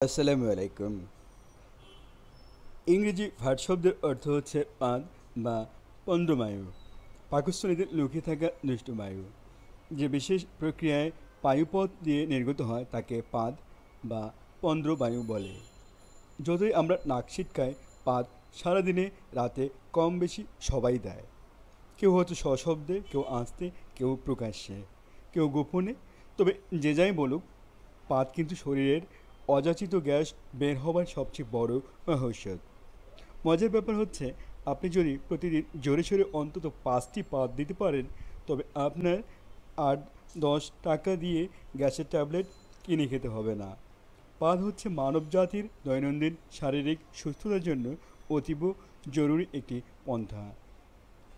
আসসালামু আলাইকুম। ইংরেজি ভাট শব্দের অর্থ হচ্ছে পাদ বা পন্দ্রবায়ু। পাকস্থলীতে লুকিয়ে থাকা দুষ্টবায়ু যে বিশেষ প্রক্রিয়ায় বায়ুপথ দিয়ে নির্গত হয় তাকে পাদ বা পন্দ্রবায়ু বলে। যতই আমরা নাক ছিটকাই, পাদ সারাদিনে রাতে কম বেশি সবাই দেয়। কেউ হয়তো সশব্দে, কেউ আস্তে, কেউ প্রকাশ্যে, কেউ গোপনে। তবে যে যাই বলুক, পাদ কিন্তু শরীরের অযাচিত গ্যাস বের হবার সবচেয়ে বড় রহস্য। মজার ব্যাপার হচ্ছে, আপনি যদি প্রতিদিন জোরে সোরে অন্তত 5টি পাদ দিতে পারেন, তবে আপনার 8-10 টাকা দিয়ে গ্যাসের ট্যাবলেট কিনে খেতে হবে না। পাদ হচ্ছে মানব জাতির দৈনন্দিন শারীরিক সুস্থতার জন্য অতীব জরুরি একটি পন্থা।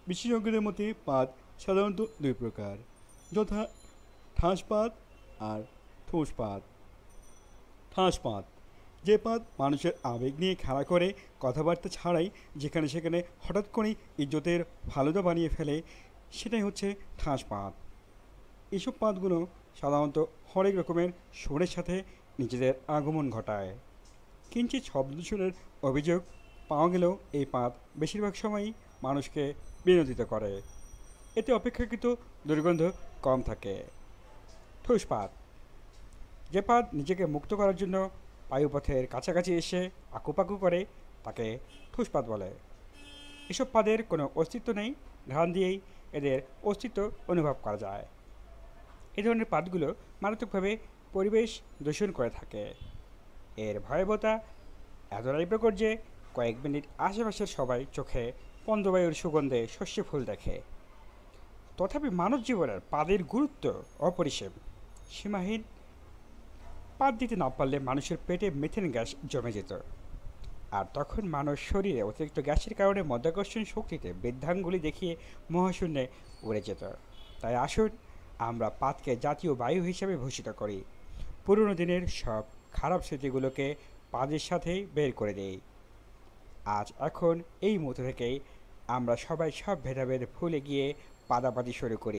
বিশেষজ্ঞদের মতে পাদ সাধারণত দুই প্রকার, যথা ঠাঁস পাদ আর ঠোস পাদ। ঠাঁস পাত, যে পাত মানুষের আবেগ নিয়ে খেলা করে, কথাবার্তা ছাড়াই যেখানে সেখানে হঠাৎ করেই ইজ্জতের ফালুদা বানিয়ে ফেলে, সেটাই হচ্ছে ঠাঁস পাত। এসব পাতগুলো সাধারণত হরেক রকমের সুরের সাথে নিজেদের আগমন ঘটায়। কিঞ্চিত শব্দদূষণের অভিযোগ পাওয়া গেলেও এই পাত বেশিরভাগ সময়ই মানুষকে বিনোদিত করে। এতে অপেক্ষাকৃত দুর্গন্ধ কম থাকে। ঠোস পাত, যে পাত নিজেকে মুক্ত করার জন্য বায়ুপথের কাছাকাছি এসে আকুপাকু করে, তাকে ঠুসপাত বলে। এসব পাদের কোনো অস্তিত্ব নেই, ঘ্রাণ দিয়েই এদের অস্তিত্ব অনুভব করা যায়। এ ধরনের পাতগুলো মারাত্মকভাবে পরিবেশ দূষণ করে থাকে। এর ভয়াবহতা এতটাই প্রকট যে কয়েক মিনিট আশেপাশের সবাই চোখে পন্দ্রবায়ুর সুগন্ধে শস্য ফুল দেখে। তথাপি মানব জীবনের পাদের গুরুত্ব অপরিসীম, সীমাহীন। পাত দিতে না পারলে মানুষের পেটে মিথেন গ্যাস জমে যেত, আর তখন মানুষ শরীরে অতিরিক্ত গ্যাসের কারণে মাধ্যাকর্ষণ শক্তিতে বৃদ্ধাঙ্গুলি দেখিয়ে মহাশূন্যে উড়ে যেত। তাই আসুন আমরা পাতকে জাতীয় বায়ু হিসেবে ভূষিত করি। পুরনো দিনের সব খারাপ স্মৃতিগুলোকে পাদের সাথেই বের করে দেই। আজ এখন এই মুহূর্ত থেকেই আমরা সবাই সব ভেদাভেদ ভুলে গিয়ে পাদাপাদি শুরু করি।